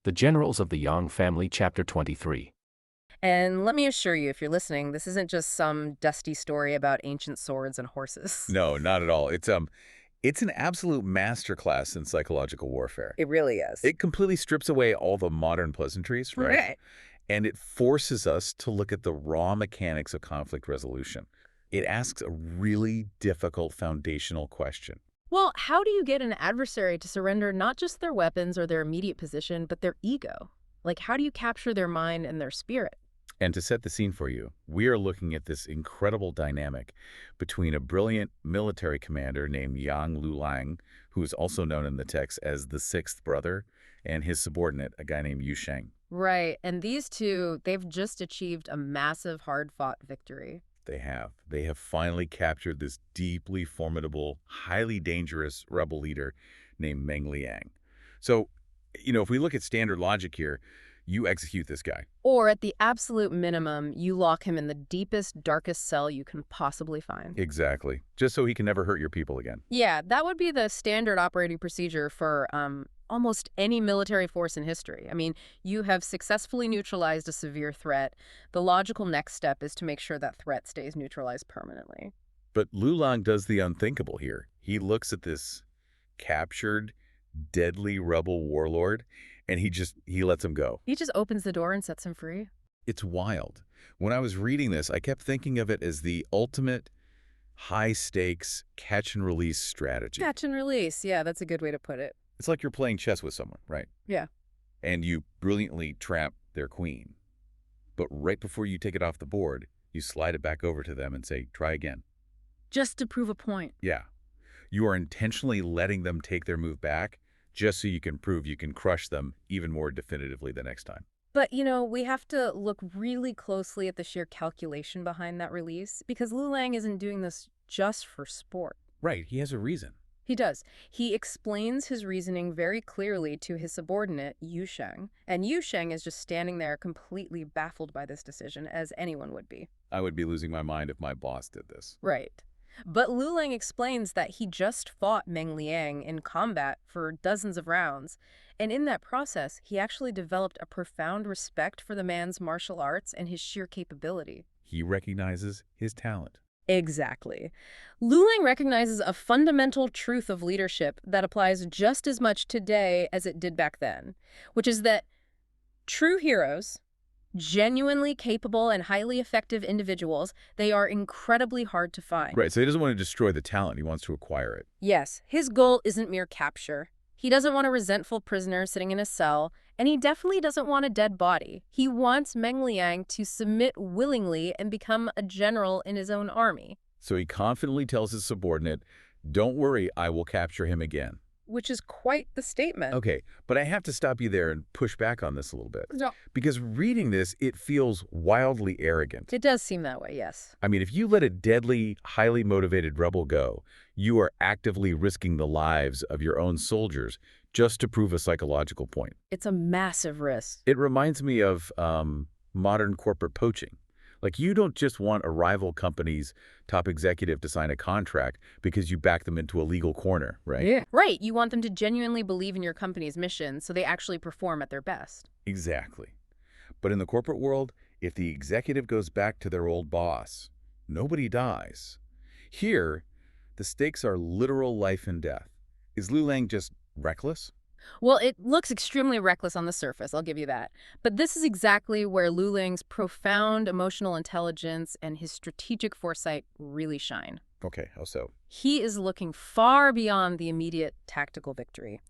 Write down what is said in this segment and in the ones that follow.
The Generals of the Yang Family, Chapter 23. And let me assure you, if you're listening, this isn't just some dusty story about ancient swords and horses. No, not at all. It's an absolute masterclass in psychological warfare. It really is. It completely strips away all the modern pleasantries, right? Right. And it forces us to look at the raw mechanics of conflict resolution. It asks a really difficult foundational question. Well, how do you get an adversary to surrender not just their weapons or their immediate position, but their ego? Like, how do you capture their mind and their spirit? And to set the scene for you, we are looking at this incredible dynamic between a brilliant military commander named Yang Lulang, who is also known in the text as the sixth brother, and his subordinate, a guy named Yu Sheng. Right. And these two, they've just achieved a massive, hard-fought victory. They have. They have finally captured this deeply formidable, highly dangerous rebel leader named Mengliang. So, if we look at standard logic here, you execute this guy. Or at the absolute minimum, you lock him in the deepest, darkest cell you can possibly find. Exactly. Just so he can never hurt your people again. Yeah, that would be the standard operating procedure for almost any military force in history. I mean, you have successfully neutralized a severe threat. The logical next step is to make sure that threat stays neutralized permanently. But Lulang does the unthinkable here. He looks at this captured, deadly rebel warlord, and he lets him go. He just opens the door and sets him free. It's wild. When I was reading this, I kept thinking of it as the ultimate high-stakes catch-and-release strategy. Catch and release. Yeah, that's a good way to put it. It's like you're playing chess with someone, right? Yeah. And you brilliantly trap their queen. But right before you take it off the board, you slide it back over to them and say, try again. Just to prove a point. Yeah. You are intentionally letting them take their move back just so you can prove you can crush them even more definitively the next time. But, we have to look really closely at the sheer calculation behind that release, because Lu Lang isn't doing this just for sport. Right. He has a reason. He does. He explains his reasoning very clearly to his subordinate, Yu Sheng, and Yu Sheng is just standing there completely baffled by this decision, as anyone would be. I would be losing my mind if my boss did this. Right. But Lu Lang explains that he just fought Mengliang in combat for dozens of rounds, and in that process, he actually developed a profound respect for the man's martial arts and his sheer capability. He recognizes his talent. Exactly. Lu Lang recognizes a fundamental truth of leadership that applies just as much today as it did back then, which is that true heroes, genuinely capable and highly effective individuals, they are incredibly hard to find. Right. So he doesn't want to destroy the talent. He wants to acquire it. Yes, his goal isn't mere capture. He doesn't want a resentful prisoner sitting in a cell, and he definitely doesn't want a dead body. He wants Mengliang to submit willingly and become a general in his own army. So he confidently tells his subordinate, don't worry, I will capture him again. Which is quite the statement. Okay, but I have to stop you there and push back on this a little bit. No. Because reading this, it feels wildly arrogant. It does seem that way, yes. I mean, if you let a deadly, highly motivated rebel go, you are actively risking the lives of your own soldiers just to prove a psychological point. It's a massive risk. It reminds me of modern corporate poaching. Like, you don't just want a rival company's top executive to sign a contract because you back them into a legal corner, right? Yeah. Right. You want them to genuinely believe in your company's mission so they actually perform at their best. Exactly. But in the corporate world, if the executive goes back to their old boss, nobody dies. Here, the stakes are literal life and death. Is Lu Lang just reckless? Well, it looks extremely reckless on the surface, I'll give you that. But this is exactly where Lu Lang's profound emotional intelligence and his strategic foresight really shine. Okay, how so? He is looking far beyond the immediate tactical victory.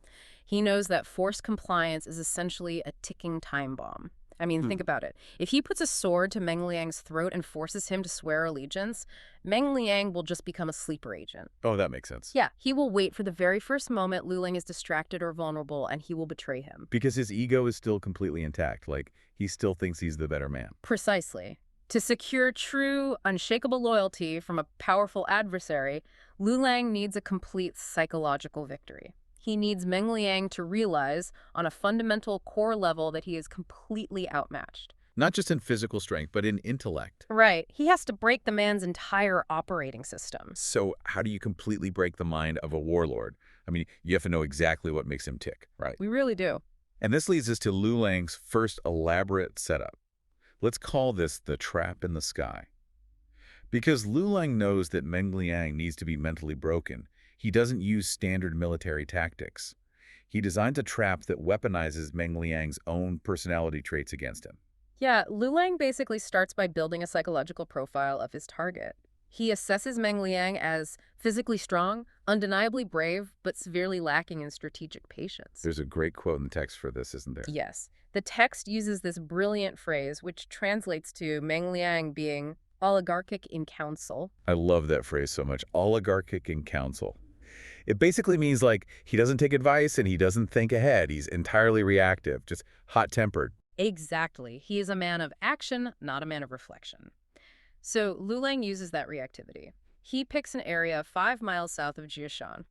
He knows that forced compliance is essentially a ticking time bomb. I mean, think about it. If he puts a sword to Mengliang's throat and forces him to swear allegiance, Mengliang will just become a sleeper agent. Oh, that makes sense. Yeah, he will wait for the very first moment Lu Lang is distracted or vulnerable, and he will betray him. Because his ego is still completely intact. Like, he still thinks he's the better man. Precisely. To secure true, unshakable loyalty from a powerful adversary, Lu Lang needs a complete psychological victory. He needs Mengliang to realize, on a fundamental core level, that he is completely outmatched. Not just in physical strength, but in intellect. Right. He has to break the man's entire operating system. So how do you completely break the mind of a warlord? I mean, you have to know exactly what makes him tick, right? We really do. And this leads us to Lu Lang's first elaborate setup. Let's call this the trap in the sky. Because Lu Lang knows that Mengliang needs to be mentally broken, he doesn't use standard military tactics. He designs a trap that weaponizes Mengliang's own personality traits against him. Yeah, Lulang basically starts by building a psychological profile of his target. He assesses Mengliang as physically strong, undeniably brave, but severely lacking in strategic patience. There's a great quote in the text for this, isn't there? Yes. The text uses this brilliant phrase, which translates to Mengliang being oligarchic in council. I love that phrase so much. Oligarchic in council. It basically means like he doesn't take advice and he doesn't think ahead. He's entirely reactive, just hot-tempered. Exactly. He is a man of action, not a man of reflection. So Lulang uses that reactivity. He picks an area 5 miles south of Jiashan,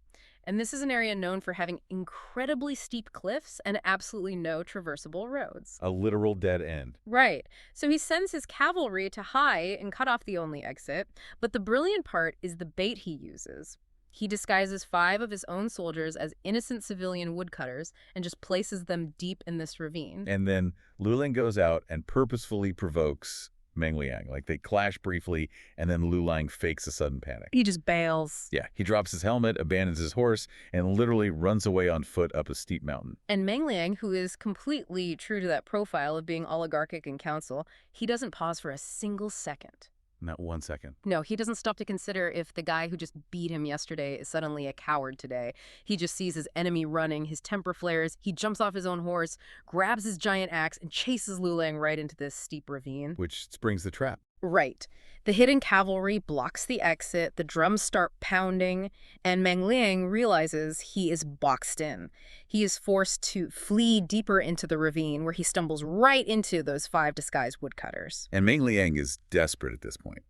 and this is an area known for having incredibly steep cliffs and absolutely no traversable roads. A literal dead end. Right. So he sends his cavalry to Hai and cut off the only exit, but the brilliant part is the bait he uses. He disguises 5 of his own soldiers as innocent civilian woodcutters and just places them deep in this ravine. And then Lu Lang goes out and purposefully provokes Mengliang. Like they clash briefly, and then Lu Lang fakes a sudden panic. He just bails. Yeah, he drops his helmet, abandons his horse, and literally runs away on foot up a steep mountain. And Mengliang, who is completely true to that profile of being oligarchic in council, he doesn't pause for a single second. Not 1 second. No, he doesn't stop to consider if the guy who just beat him yesterday is suddenly a coward today. He just sees his enemy running, his temper flares, he jumps off his own horse, grabs his giant axe, and chases Lulang right into this steep ravine. Which springs the trap. Right. The hidden cavalry blocks the exit, the drums start pounding, and Mengliang realizes he is boxed in. He is forced to flee deeper into the ravine, where he stumbles right into those 5 disguised woodcutters. And Mengliang is desperate at this point.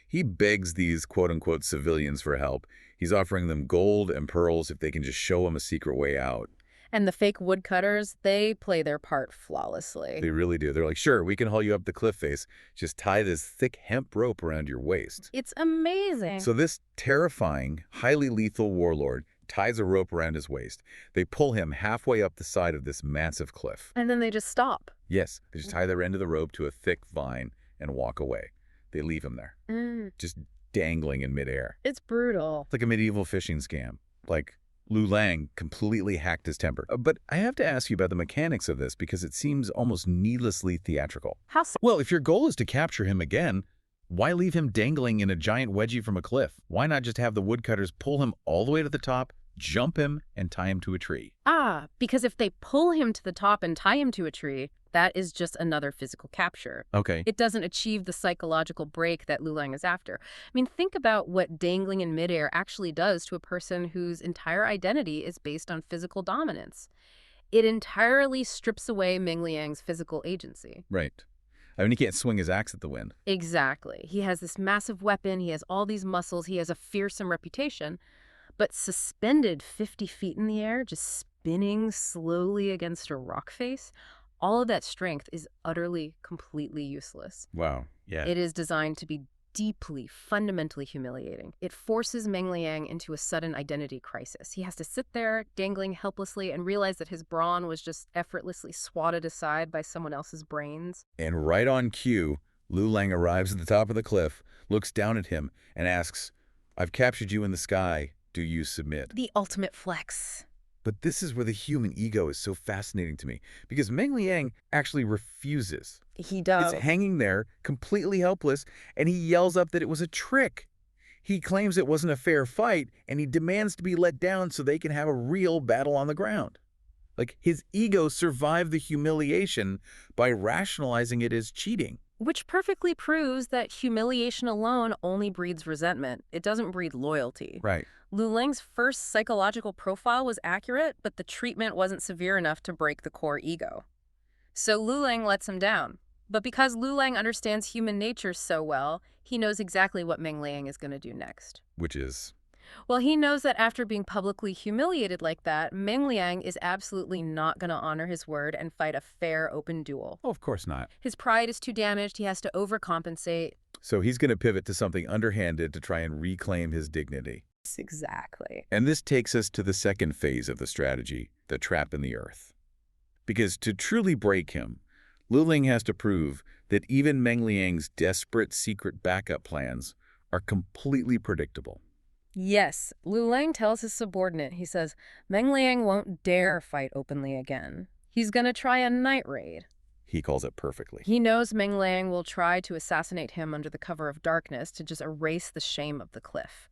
He begs these quote-unquote civilians for help. He's offering them gold and pearls if they can just show him a secret way out. And the fake woodcutters, they play their part flawlessly. They really do. They're like, sure, we can haul you up the cliff face. Just tie this thick hemp rope around your waist. It's amazing. So this terrifying, highly lethal warlord ties a rope around his waist. They pull him halfway up the side of this massive cliff. And then they just stop. Yes, they just tie their end of the rope to a thick vine and walk away. They leave him there, just dangling in midair. It's brutal. It's like a medieval fishing scam. Like, Lu Lang completely hacked his temper. But I have to ask you about the mechanics of this because it seems almost needlessly theatrical. How so? Well, if your goal is to capture him again, why leave him dangling in a giant wedgie from a cliff? Why not just have the woodcutters pull him all the way to the top, jump him, and tie him to a tree? Because if they pull him to the top and tie him to a tree, that is just another physical capture. Okay. It doesn't achieve the psychological break that Lulang is after. I mean, think about what dangling in midair actually does to a person whose entire identity is based on physical dominance. It entirely strips away Mengliang's physical agency. Right. I mean, he can't swing his axe at the wind. Exactly. He has this massive weapon, he has all these muscles, he has a fearsome reputation, but suspended 50 feet in the air, just spinning slowly against a rock face, all of that strength is utterly, completely useless. Wow. Yeah. It is designed to be deeply, fundamentally humiliating. It forces Mengliang into a sudden identity crisis. He has to sit there, dangling helplessly, and realize that his brawn was just effortlessly swatted aside by someone else's brains. And right on cue, Lu Lang arrives at the top of the cliff, looks down at him, and asks, "I've captured you in the sky. Do you submit?" The ultimate flex. But this is where the human ego is so fascinating to me, because Mengliang actually refuses. He does. It's hanging there, completely helpless, and he yells up that it was a trick. He claims it wasn't a fair fight, and he demands to be let down so they can have a real battle on the ground. Like, his ego survived the humiliation by rationalizing it as cheating. Which perfectly proves that humiliation alone only breeds resentment. It doesn't breed loyalty. Right. Lu Lang's first psychological profile was accurate, but the treatment wasn't severe enough to break the core ego. So Lu Lang lets him down. But because Lu Lang understands human nature so well, he knows exactly what Mengliang is going to do next. Which is? Well, he knows that after being publicly humiliated like that, Mengliang is absolutely not going to honor his word and fight a fair, open duel. Oh, of course not. His pride is too damaged. He has to overcompensate. So he's going to pivot to something underhanded to try and reclaim his dignity. Exactly. And this takes us to the second phase of the strategy, the trap in the earth. Because to truly break him, Luling has to prove that even Mengliang's desperate secret backup plans are completely predictable. Yes, Lu Lang tells his subordinate, he says, Mengliang won't dare fight openly again. He's gonna try a night raid. He calls it perfectly. He knows Mengliang will try to assassinate him under the cover of darkness to just erase the shame of the cliff.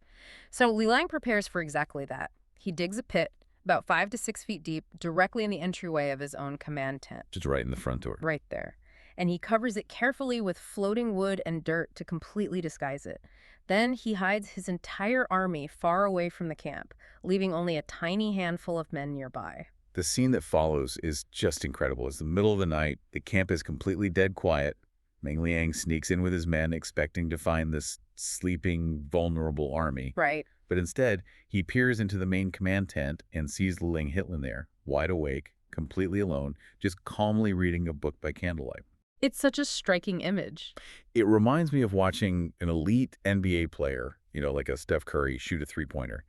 So Lu Lang prepares for exactly that. He digs a pit, about 5 to 6 feet deep, directly in the entryway of his own command tent. Just right in the front door. Right there. And he covers it carefully with floating wood and dirt to completely disguise it. Then he hides his entire army far away from the camp, leaving only a tiny handful of men nearby. The scene that follows is just incredible. It's the middle of the night. The camp is completely dead quiet. Mengliang sneaks in with his men, expecting to find this sleeping, vulnerable army. Right. But instead, he peers into the main command tent and sees Luling Hitler there, wide awake, completely alone, just calmly reading a book by candlelight. It's such a striking image. It reminds me of watching an elite NBA player, like a Steph Curry, shoot a three-pointer.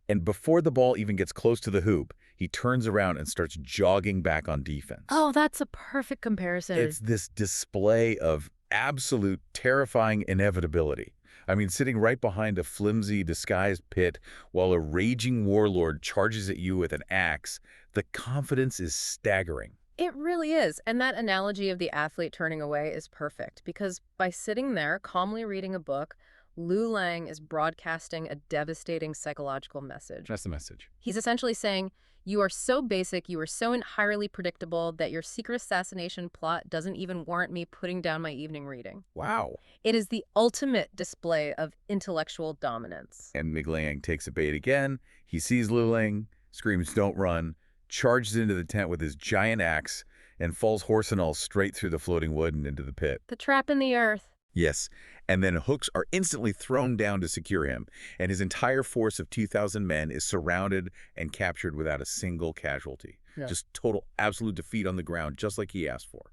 And before the ball even gets close to the hoop, he turns around and starts jogging back on defense. Oh, that's a perfect comparison. It's this display of absolute terrifying inevitability. I mean, sitting right behind a flimsy, disguised pit while a raging warlord charges at you with an axe, the confidence is staggering. It really is. And that analogy of the athlete turning away is perfect, because by sitting there calmly reading a book, Lu Lang is broadcasting a devastating psychological message. That's the message. He's essentially saying, you are so basic, you are so entirely predictable that your secret assassination plot doesn't even warrant me putting down my evening reading. Wow. It is the ultimate display of intellectual dominance. And Mengliang takes a bait again. He sees Luling, screams, "Don't run," charges into the tent with his giant axe, and falls horse and all straight through the floating wood and into the pit. The trap in the earth. Yes, and then hooks are instantly thrown down to secure him, and his entire force of 2,000 men is surrounded and captured without a single casualty. Yeah. Just total, absolute defeat on the ground, just like he asked for.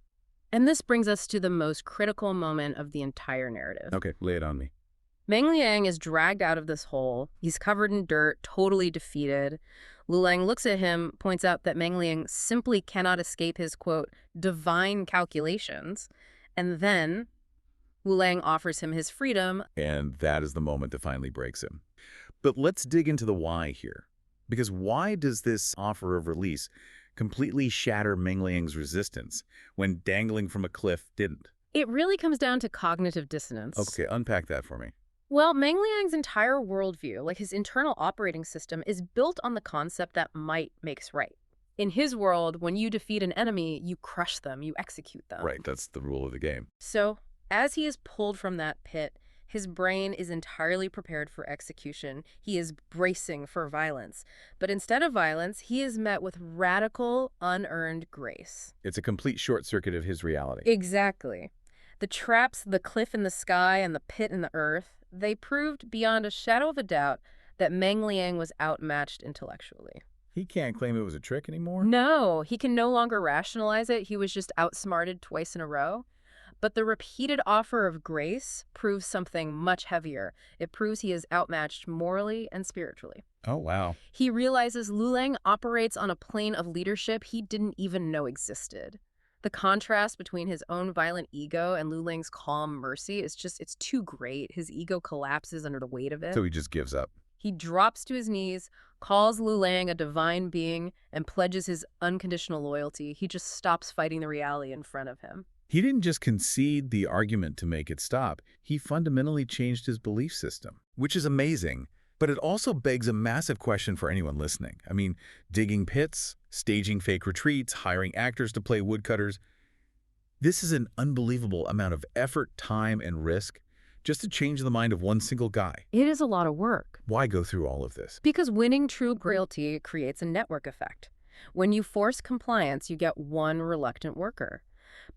And this brings us to the most critical moment of the entire narrative. Okay, lay it on me. Mengliang is dragged out of this hole. He's covered in dirt, totally defeated. Lu Lang looks at him, points out that Mengliang simply cannot escape his, quote, divine calculations. And then Lu Lang offers him his freedom. And that is the moment that finally breaks him. But let's dig into the why here. Because why does this offer of release completely shatter Mengliang's resistance when dangling from a cliff didn't? It really comes down to cognitive dissonance. Okay, unpack that for me. Well, Mengliang's entire worldview, like his internal operating system, is built on the concept that might makes right. In his world, when you defeat an enemy, you crush them, you execute them. Right, that's the rule of the game. So, as he is pulled from that pit, his brain is entirely prepared for execution. He is bracing for violence. But instead of violence, he is met with radical, unearned grace. It's a complete short circuit of his reality. Exactly. The traps, the cliff in the sky, and the pit in the earth, they proved beyond a shadow of a doubt that Mengliang was outmatched intellectually. He can't claim it was a trick anymore? No, he can no longer rationalize it. He was just outsmarted twice in a row. But the repeated offer of grace proves something much heavier. It proves he is outmatched morally and spiritually. Oh, wow. He realizes Lu Lang operates on a plane of leadership he didn't even know existed. The contrast between his own violent ego and Lu Lang's calm mercy is just, it's too great. His ego collapses under the weight of it. So he just gives up. He drops to his knees, calls Lu Lang a divine being, and pledges his unconditional loyalty. He just stops fighting the reality in front of him. He didn't just concede the argument to make it stop. He fundamentally changed his belief system, which is amazing. But it also begs a massive question for anyone listening. I mean, digging pits, staging fake retreats, hiring actors to play woodcutters. This is an unbelievable amount of effort, time, and risk just to change the mind of one single guy. It is a lot of work. Why go through all of this? Because winning true loyalty creates a network effect. When you force compliance, you get one reluctant worker.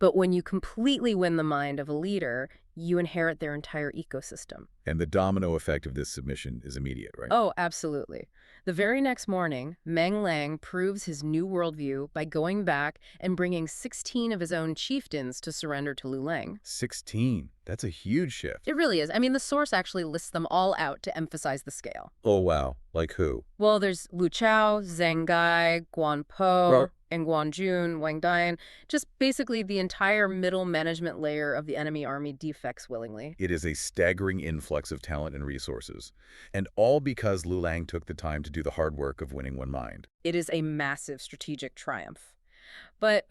But when you completely win the mind of a leader, you inherit their entire ecosystem. And the domino effect of this submission is immediate, right? Oh, absolutely. The very next morning, Mengliang proves his new worldview by going back and bringing 16 of his own chieftains to surrender to Lu Lang. 16. That's a huge shift. It really is. I mean, the source actually lists them all out to emphasize the scale. Oh, wow. Like who? Well, there's Lu Chao, Zhang Gai, Guan Po. and Guanjun, Wang Dian, just basically the entire middle management layer of the enemy army defects willingly. It is a staggering influx of talent and resources, and all because Lu Lang took the time to do the hard work of winning one mind. It is a massive strategic triumph. But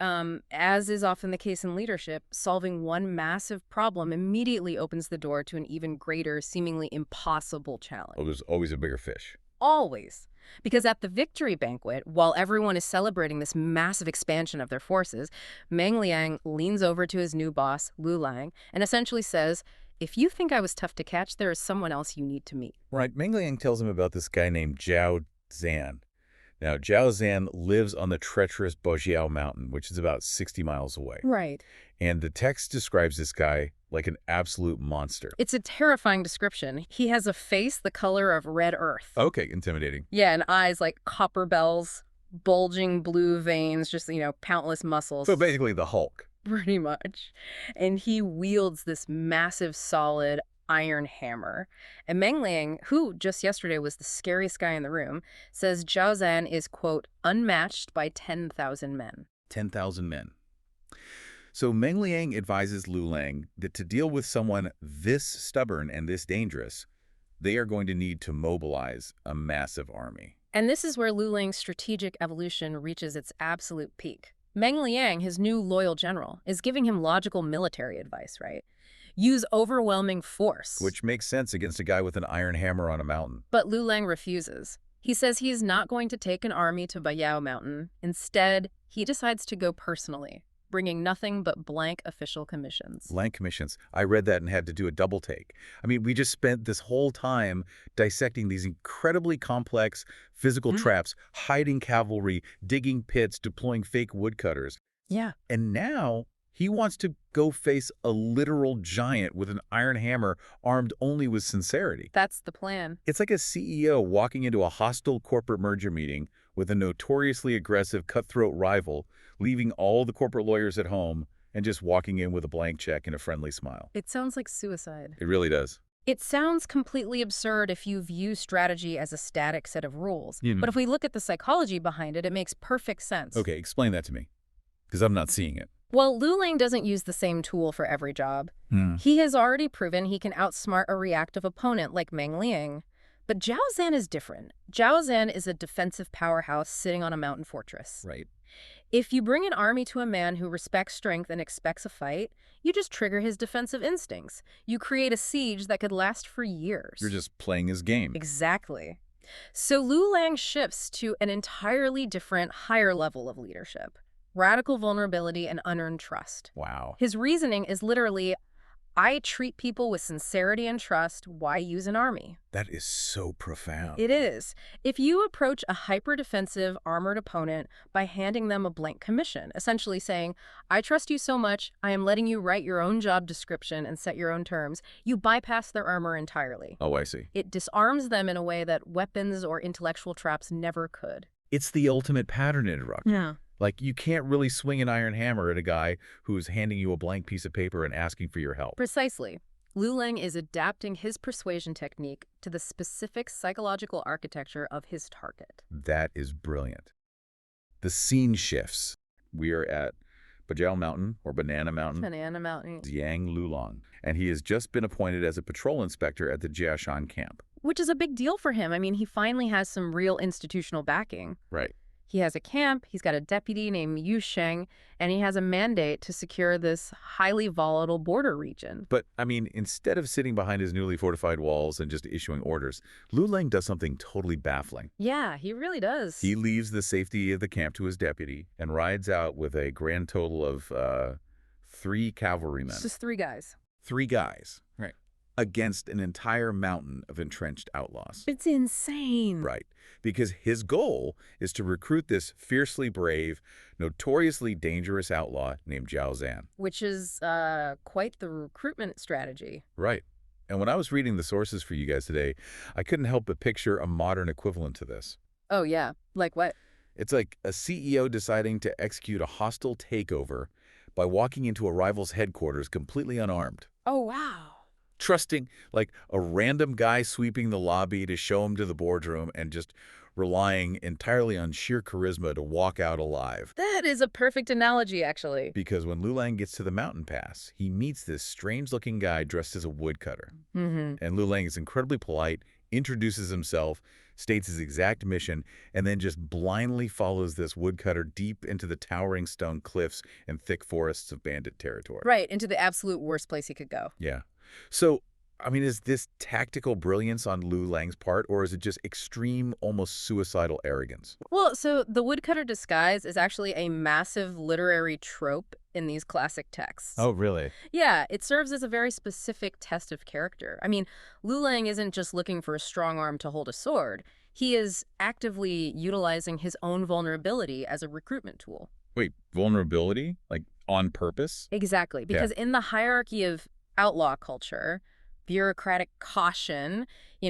as is often the case in leadership, solving one massive problem immediately opens the door to an even greater, seemingly impossible challenge. Oh, there's always a bigger fish. Always. Because at the victory banquet, while everyone is celebrating this massive expansion of their forces, Mengliang leans over to his new boss, Lu Lang, and essentially says, "If you think I was tough to catch, there is someone else you need to meet." Right, Mengliang tells him about this guy named Zhao Zan. Now, Zhao Zan lives on the treacherous Bojiao Mountain, which is about 60 miles away. Right. And the text describes this guy like an absolute monster. It's a terrifying description. He has a face the color of red earth. Okay, intimidating. Yeah, and eyes like copper bells, bulging blue veins, just, countless muscles. So basically the Hulk. Pretty much. And he wields this massive, solid iron hammer. And Mengliang, who just yesterday was the scariest guy in the room, says Zhao Zan is, quote, unmatched by 10,000 men. 10,000 men. So Mengliang advises Lu Lang that to deal with someone this stubborn and this dangerous, they are going to need to mobilize a massive army. And this is where Lu Lang's strategic evolution reaches its absolute peak. Mengliang, his new loyal general, is giving him logical military advice, right? Use overwhelming force. Which makes sense against a guy with an iron hammer on a mountain. But Lu Lang refuses. He says he is not going to take an army to Bayao Mountain. Instead, he decides to go personally, bringing nothing but blank official commissions. Blank commissions. I read that and had to do a double take. I mean, we just spent this whole time dissecting these incredibly complex physical traps, hiding cavalry, digging pits, deploying fake woodcutters. Yeah. And now he wants to go face a literal giant with an iron hammer armed only with sincerity. That's the plan. It's like a CEO walking into a hostile corporate merger meeting with a notoriously aggressive cutthroat rival, leaving all the corporate lawyers at home and just walking in with a blank check and a friendly smile. It sounds like suicide. It really does. It sounds completely absurd if you view strategy as a static set of rules. But if we look at the psychology behind it, it makes perfect sense. Okay, explain that to me, because I'm not seeing it. Well, Lu Lang doesn't use the same tool for every job. He has already proven he can outsmart a reactive opponent like Mengliang. But Zhao Zan is different. Zhao Zan is a defensive powerhouse sitting on a mountain fortress. Right. If you bring an army to a man who respects strength and expects a fight, you just trigger his defensive instincts. You create a siege that could last for years. You're just playing his game. Exactly. So Lu Lang shifts to an entirely different, higher level of leadership. Radical vulnerability and unearned trust. Wow. His reasoning is literally, I treat people with sincerity and trust, why use an army? That is so profound. It is. If you approach a hyper-defensive, armored opponent by handing them a blank commission, essentially saying, I trust you so much, I am letting you write your own job description and set your own terms, you bypass their armor entirely. Oh, I see. It disarms them in a way that weapons or intellectual traps never could. It's the ultimate pattern interrupter. Yeah. Like, you can't really swing an iron hammer at a guy who's handing you a blank piece of paper and asking for your help. Precisely. Lu Lang is adapting his persuasion technique to the specific psychological architecture of his target. That is brilliant. The scene shifts. We are at Bajau Mountain, or Banana Mountain. Banana Mountain. Yang Lulong. And he has just been appointed as a patrol inspector at the Jiashan camp. Which is a big deal for him. I mean, he finally has some real institutional backing. Right. He has a camp, he's got a deputy named Yu Sheng, and he has a mandate to secure this highly volatile border region. But, I mean, instead of sitting behind his newly fortified walls and just issuing orders, Lu Lang does something totally baffling. Yeah, he really does. He leaves the safety of the camp to his deputy and rides out with a grand total of 3 cavalrymen. It's just 3 guys. 3 guys. Right. Against an entire mountain of entrenched outlaws. It's insane. Right. Because his goal is to recruit this fiercely brave, notoriously dangerous outlaw named Zhao Zan. Which is quite the recruitment strategy. Right. And when I was reading the sources for you guys today, I couldn't help but picture a modern equivalent to this. Oh, yeah. Like what? It's like a CEO deciding to execute a hostile takeover by walking into a rival's headquarters completely unarmed. Oh, wow. Trusting, like, a random guy sweeping the lobby to show him to the boardroom and just relying entirely on sheer charisma to walk out alive. That is a perfect analogy, actually. Because when Lulang gets to the mountain pass, he meets this strange-looking guy dressed as a woodcutter. Mm-hmm. And Lulang is incredibly polite, introduces himself, states his exact mission, and then just blindly follows this woodcutter deep into the towering stone cliffs and thick forests of bandit territory. Right, into the absolute worst place he could go. Yeah. So, I mean, is this tactical brilliance on Lulang's part, or is it just extreme, almost suicidal arrogance? Well, so the woodcutter disguise is actually a massive literary trope in these classic texts. Oh, really? Yeah, it serves as a very specific test of character. I mean, Lulang isn't just looking for a strong arm to hold a sword. He is actively utilizing his own vulnerability as a recruitment tool. Wait, vulnerability? Like, on purpose? Exactly, because in the hierarchy of outlaw culture, bureaucratic caution,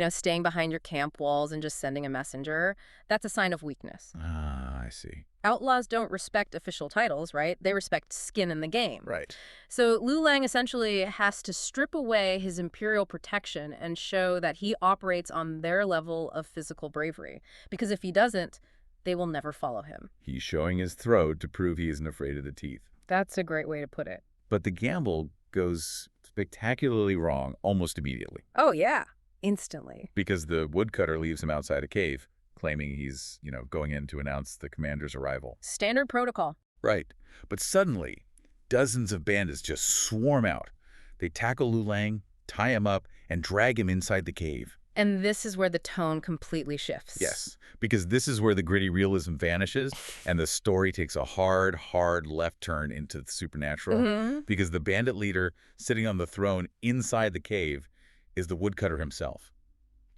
staying behind your camp walls and just sending a messenger, that's a sign of weakness. Ah, I see. Outlaws don't respect official titles, right? They respect skin in the game. Right. So Lulang essentially has to strip away his imperial protection and show that he operates on their level of physical bravery. Because if he doesn't, they will never follow him. He's showing his throat to prove he isn't afraid of the teeth. That's a great way to put it. But the gamble goes spectacularly wrong almost immediately. Oh, yeah. Instantly. Because the woodcutter leaves him outside a cave, claiming he's, going in to announce the commander's arrival. Standard protocol. Right. But suddenly, dozens of bandits just swarm out. They tackle Lulang, tie him up, and drag him inside the cave. And this is where the tone completely shifts. Yes, because this is where the gritty realism vanishes and the story takes a hard left turn into the supernatural. Mm-hmm. Because the bandit leader sitting on the throne inside the cave is the woodcutter himself.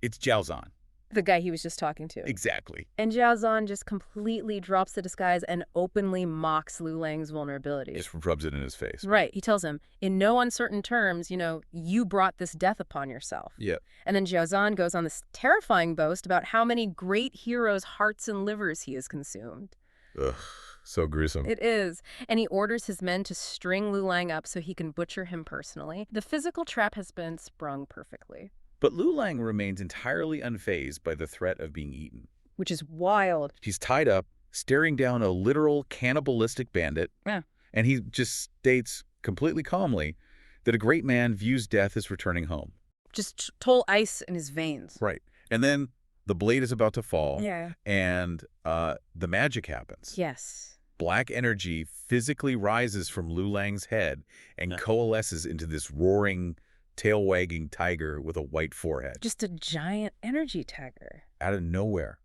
It's Zhao Zhan. The guy he was just talking to. Exactly. And Zhao Zhan just completely drops the disguise and openly mocks Lulang's vulnerabilities. Just rubs it in his face. Right. He tells him, in no uncertain terms, you brought this death upon yourself. Yeah. And then Zhao Zhan goes on this terrifying boast about how many great heroes' hearts and livers he has consumed. Ugh, so gruesome. It is. And he orders his men to string Lulang up so he can butcher him personally. The physical trap has been sprung perfectly. But Lulang remains entirely unfazed by the threat of being eaten. Which is wild. He's tied up, staring down a literal cannibalistic bandit. Yeah. And he just states completely calmly that a great man views death as returning home. Just total ice in his veins. Right. And then the blade is about to fall. Yeah. And the magic happens. Yes. Black energy physically rises from Lulang's head and coalesces into this roaring, tail-wagging tiger with a white forehead. Just a giant energy tiger. Out of nowhere.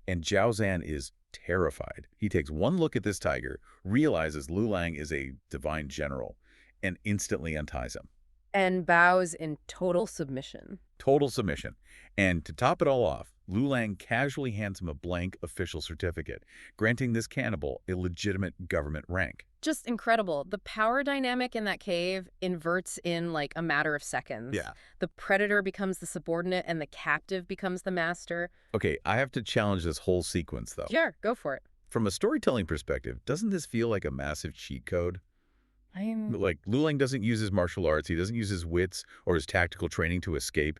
And Zhao Zhan is terrified. He takes one look at this tiger, realizes Lulang is a divine general, and instantly unties him. And bows in total submission. Total submission. And to top it all off, Lulang casually hands him a blank official certificate, granting this cannibal a legitimate government rank. Just incredible. The power dynamic in that cave inverts in like a matter of seconds. Yeah. The predator becomes the subordinate and the captive becomes the master. Okay, I have to challenge this whole sequence, though. Sure, go for it. From a storytelling perspective, doesn't this feel like a massive cheat code? Like, Lulang doesn't use his martial arts, he doesn't use his wits or his tactical training to escape.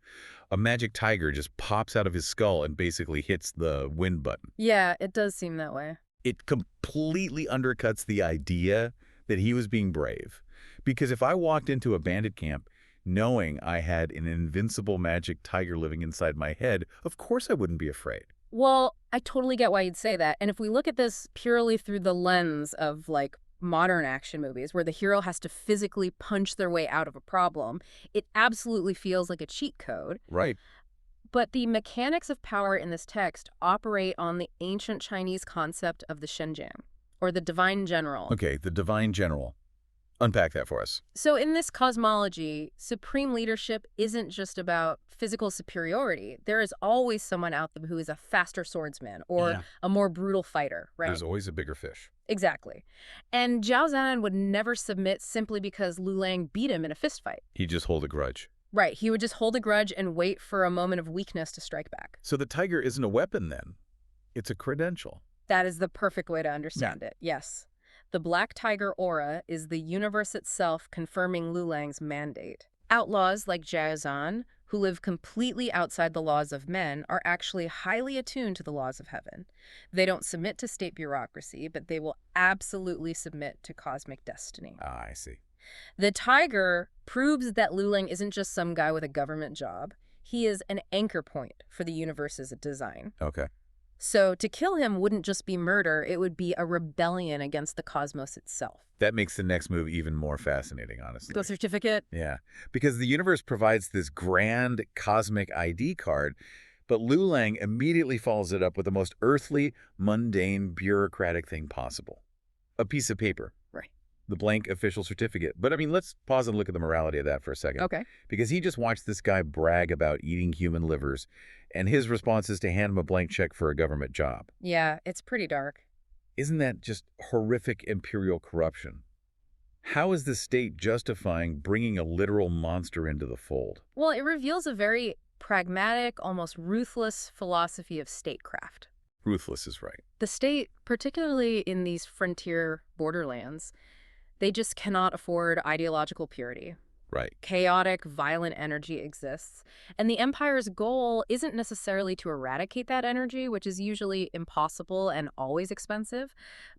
A magic tiger just pops out of his skull and basically hits the win button. Yeah, it does seem that way. It completely undercuts the idea that he was being brave. Because if I walked into a bandit camp knowing I had an invincible magic tiger living inside my head, of course I wouldn't be afraid. Well, I totally get why you'd say that. And if we look at this purely through the lens of like modern action movies where the hero has to physically punch their way out of a problem, it absolutely feels like a cheat code. Right. But the mechanics of power in this text operate on the ancient Chinese concept of the Shenjiang, or the divine general. Okay, the divine general. Unpack that for us. So in this cosmology, supreme leadership isn't just about physical superiority. There is always someone out there who is a faster swordsman or a more brutal fighter, right? There's always a bigger fish. Exactly. And Zhao Zhan would never submit simply because Lulang beat him in a fistfight. He'd just hold a grudge. Right. He would just hold a grudge and wait for a moment of weakness to strike back. So the tiger isn't a weapon then. It's a credential. That is the perfect way to understand it. Yes. The black tiger aura is the universe itself confirming Lulang's mandate. Outlaws like Zhao Zhan, who live completely outside the laws of men, are actually highly attuned to the laws of heaven. They don't submit to state bureaucracy, but they will absolutely submit to cosmic destiny. Ah, I see. The tiger proves that Luling isn't just some guy with a government job. He is an anchor point for the universe's design. Okay. So to kill him wouldn't just be murder, it would be a rebellion against the cosmos itself. That makes the next move even more fascinating, honestly. The certificate? Yeah, because the universe provides this grand cosmic ID card, but Lu Lang immediately follows it up with the most earthly, mundane, bureaucratic thing possible. A piece of paper. Right. The blank official certificate. But I mean, let's pause and look at the morality of that for a second. Okay. Because he just watched this guy brag about eating human livers, and his response is to hand him a blank check for a government job. Yeah, it's pretty dark. Isn't that just horrific imperial corruption? How is the state justifying bringing a literal monster into the fold? Well, it reveals a very pragmatic, almost ruthless philosophy of statecraft. Ruthless is right. The state, particularly in these frontier borderlands, they just cannot afford ideological purity. Right. Chaotic, violent energy exists, and the Empire's goal isn't necessarily to eradicate that energy, which is usually impossible and always expensive,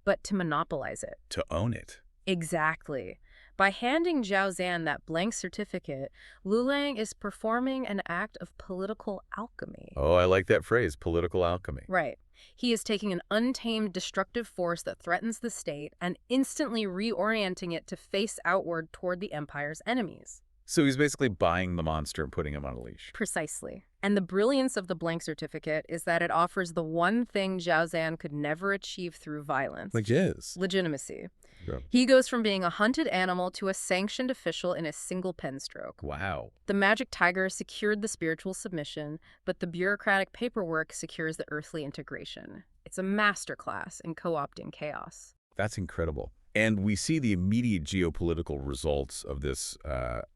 but to monopolize it. To own it. Exactly. By handing Zhao Zhan that blank certificate, Lu Lang is performing an act of political alchemy. Oh, I like that phrase, political alchemy. Right. He is taking an untamed, destructive force that threatens the state and instantly reorienting it to face outward toward the Empire's enemies. So he's basically buying the monster and putting him on a leash. Precisely. And the brilliance of the blank certificate is that it offers the one thing Zhao Zhan could never achieve through violence. Like jizz. Legitimacy. Yeah. He goes from being a hunted animal to a sanctioned official in a single pen stroke. Wow. The magic tiger secured the spiritual submission, but the bureaucratic paperwork secures the earthly integration. It's a masterclass in co-opting chaos. That's incredible. And we see the immediate geopolitical results of this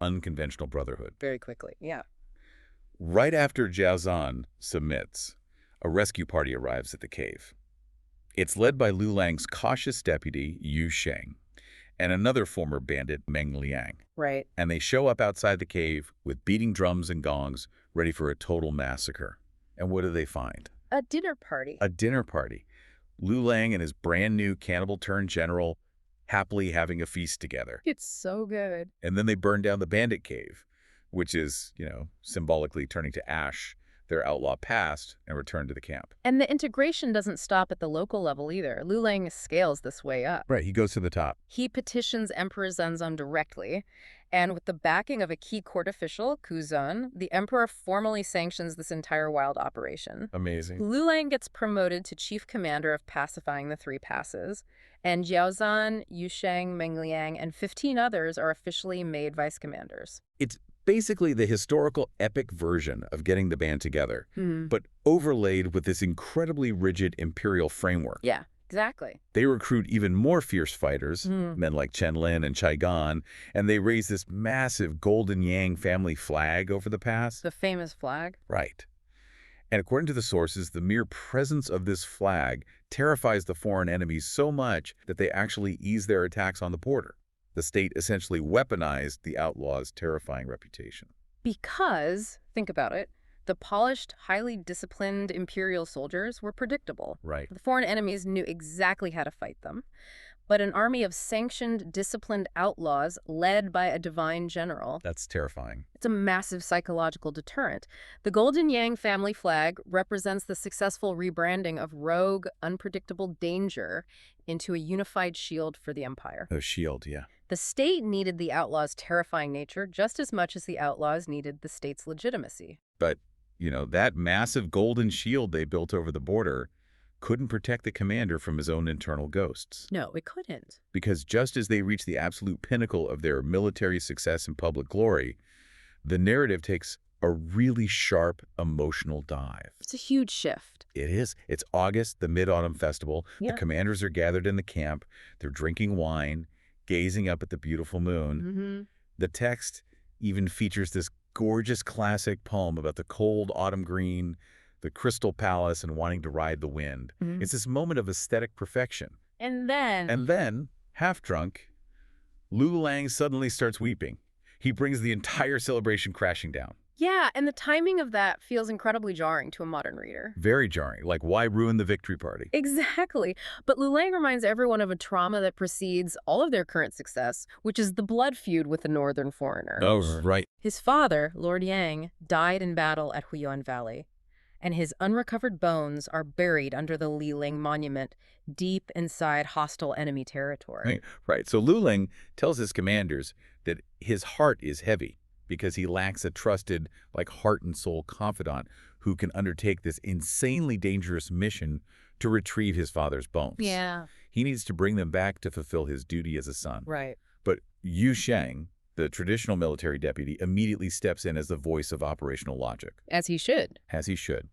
unconventional brotherhood. Very quickly, yeah. Right after Zhao Zhan submits, a rescue party arrives at the cave. It's led by Lu Lang's cautious deputy, Yu Sheng, and another former bandit, Mengliang. Right. And they show up outside the cave with beating drums and gongs, ready for a total massacre. And what do they find? A dinner party. A dinner party. Lu Lang and his brand-new cannibal-turned-general happily having a feast together. It's so good. And then they burn down the bandit cave, which is, symbolically turning to ash their outlaw past and return to the camp. And the integration doesn't stop at the local level either. Lu Lang scales this way up. Right, he goes to the top. He petitions Emperor Zenzong directly, and with the backing of a key court official, Ku Zun, the emperor formally sanctions this entire wild operation. Amazing. Lu Lang gets promoted to chief commander of pacifying the three passes, and Zhao Zhan, Yu Sheng, Mengliang, and 15 others are officially made vice commanders. It's basically the historical epic version of getting the band together, but overlaid with this incredibly rigid imperial framework. Yeah, exactly. They recruit even more fierce fighters, men like Chen Lin and Chai Gan, and they raise this massive Golden Yang family flag over the pass. The famous flag. Right. And according to the sources, the mere presence of this flag terrifies the foreign enemies so much that they actually ease their attacks on the border. The state essentially weaponized the outlaws' terrifying reputation. Because, think about it, the polished, highly disciplined imperial soldiers were predictable. Right. The foreign enemies knew exactly how to fight them. But an army of sanctioned, disciplined outlaws led by a divine general. That's terrifying. It's a massive psychological deterrent. The Golden Yang family flag represents the successful rebranding of rogue, unpredictable danger into a unified shield for the empire. A shield, yeah. The state needed the outlaws' terrifying nature just as much as the outlaws needed the state's legitimacy. But, that massive golden shield they built over the border couldn't protect the commander from his own internal ghosts. No, it couldn't. Because just as they reach the absolute pinnacle of their military success and public glory, the narrative takes a really sharp emotional dive. It's a huge shift. It is. It's August, the Mid-Autumn Festival. Yeah. The commanders are gathered in the camp. They're drinking wine, gazing up at the beautiful moon. The text even features this gorgeous classic poem about the cold autumn green, the crystal palace, and wanting to ride the wind. It's this moment of aesthetic perfection. And then, And then, half drunk, Lu Lang suddenly starts weeping. He brings the entire celebration crashing down. Yeah, and the timing of that feels incredibly jarring to a modern reader. Very jarring. Like, why ruin the victory party? Exactly. But Lulang reminds everyone of a trauma that precedes all of their current success, which is the blood feud with the northern foreigner. Oh, right. His father, Lord Yang, died in battle at Huiyuan Valley, and his unrecovered bones are buried under the Liling Monument, deep inside hostile enemy territory. Right. So Lu Ling tells his commanders that his heart is heavy because he lacks a trusted, like, heart and soul confidant who can undertake this insanely dangerous mission to retrieve his father's bones. Yeah. He needs to bring them back to fulfill his duty as a son. Right. But Yu Sheng, the traditional military deputy, immediately steps in as the voice of operational logic. As he should. As he should.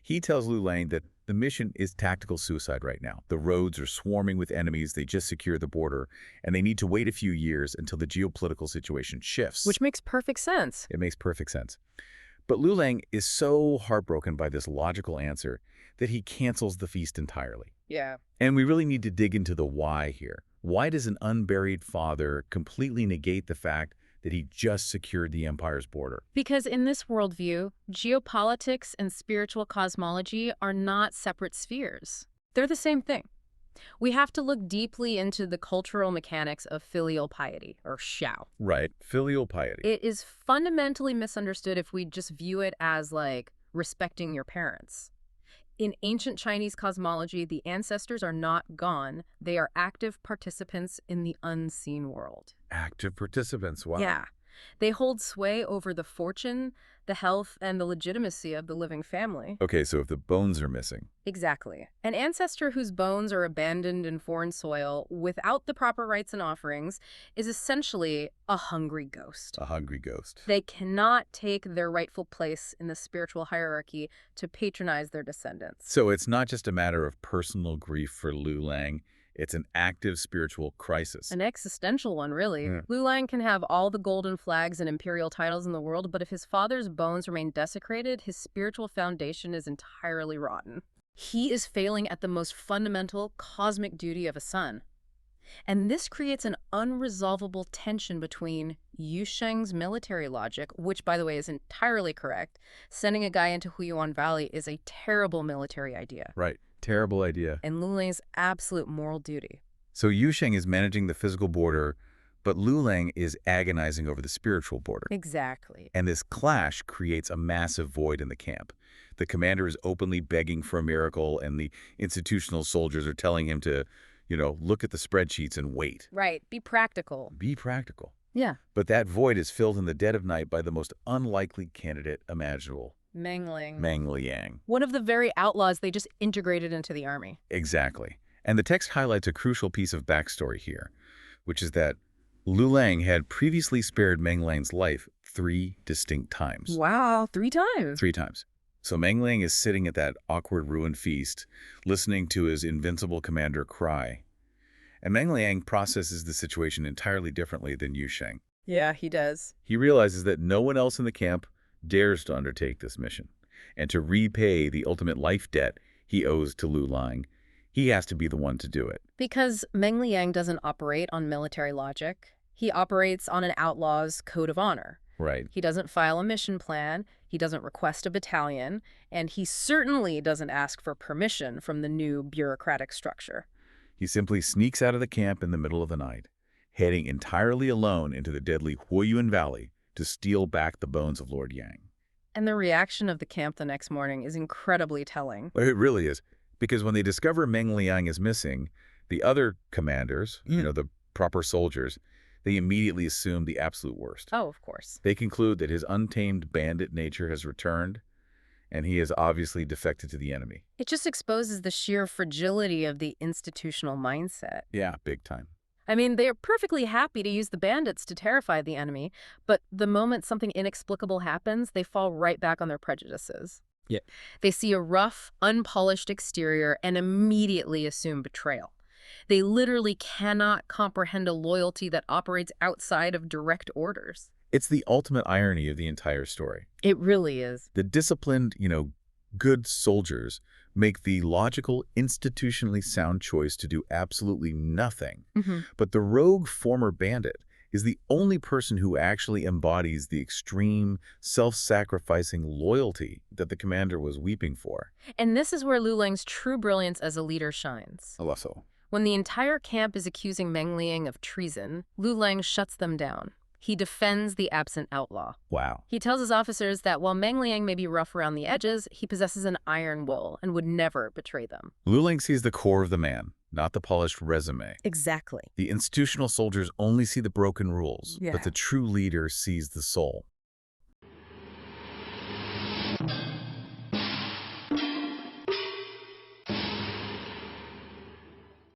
He tells Lu Ling that the mission is tactical suicide right now. The roads are swarming with enemies, they just secured the border, and they need to wait a few years until the geopolitical situation shifts. Which makes perfect sense. It makes perfect sense. But Lu Ling is so heartbroken by this logical answer that he cancels the feast entirely. Yeah. And we really need to dig into the why here. Why does an unburied father completely negate the fact that he just secured the empire's border? Because in this worldview, geopolitics and spiritual cosmology are not separate spheres. They're the same thing. We have to look deeply into the cultural mechanics of filial piety, or xiao. Right, filial piety. It is fundamentally misunderstood if we just view it as, like, respecting your parents. In ancient Chinese cosmology, the ancestors are not gone. They are active participants in the unseen world. Active participants, wow. Yeah. They hold sway over the fortune, the health, and the legitimacy of the living family. Okay, so if the bones are missing. Exactly. An ancestor whose bones are abandoned in foreign soil without the proper rites and offerings is essentially a hungry ghost. A hungry ghost. They cannot take their rightful place in the spiritual hierarchy to patronize their descendants. So it's not just a matter of personal grief for Lu Ling. It's an active spiritual crisis. An existential one, really. Yeah. Lulang can have all the golden flags and imperial titles in the world, but if his father's bones remain desecrated, his spiritual foundation is entirely rotten. He is failing at the most fundamental cosmic duty of a son. And this creates an unresolvable tension between Yu Sheng's military logic, which, by the way, is entirely correct. Sending a guy into Huiyuan Valley is a terrible military idea. Right. Terrible idea. And Lu Ling's absolute moral duty. So Yu Sheng is managing the physical border, but Lu Ling is agonizing over the spiritual border. Exactly. And this clash creates a massive void in the camp. The commander is openly begging for a miracle, and the institutional soldiers are telling him to, look at the spreadsheets and wait. Right. Be practical. Be practical. Yeah. But that void is filled in the dead of night by the most unlikely candidate imaginable. Mengliang. Mengliang. One of the very outlaws they just integrated into the army. Exactly. And the text highlights a crucial piece of backstory here, which is that Lu Ling had previously spared Mengliang's life 3 distinct times. Wow, 3 times. 3 times. So Mengliang is sitting at that awkward ruined feast, listening to his invincible commander cry. And Mengliang processes the situation entirely differently than Yu Sheng. Yeah, he does. He realizes that no one else in the camp dares to undertake this mission. And to repay the ultimate life debt he owes to Lu Ling, he has to be the one to do it. Because Mengliang doesn't operate on military logic. He operates on an outlaw's code of honor. Right. He doesn't file a mission plan, he doesn't request a battalion, and he certainly doesn't ask for permission from the new bureaucratic structure. He simply sneaks out of the camp in the middle of the night, heading entirely alone into the deadly Huiyuan Valley to steal back the bones of Lord Yang. And the reaction of the camp the next morning is incredibly telling. It really is, because when they discover Mengliang is missing, the other commanders, the proper soldiers, they immediately assume the absolute worst. Oh, of course. They conclude that his untamed bandit nature has returned, and he has obviously defected to the enemy. It just exposes the sheer fragility of the institutional mindset. Yeah, big time. I mean, they are perfectly happy to use the bandits to terrify the enemy, but the moment something inexplicable happens, they fall right back on their prejudices. Yeah. They see a rough, unpolished exterior and immediately assume betrayal. They literally cannot comprehend a loyalty that operates outside of direct orders. It's the ultimate irony of the entire story. It really is. The disciplined, good soldiers make the logical, institutionally sound choice to do absolutely nothing. Mm-hmm. But the rogue former bandit is the only person who actually embodies the extreme, self-sacrificing loyalty that the commander was weeping for. And this is where Lu Lang's true brilliance as a leader shines. Also, When the entire camp is accusing Mengliang of treason, Lu Lang shuts them down. He defends the absent outlaw. wow. He tells his officers that while Mengliang may be rough around the edges, he possesses an iron will and would never betray them. Lu Lang sees the core of the man, not the polished resume. Exactly. The institutional soldiers only see the broken rules, Yeah. but the true leader sees the soul.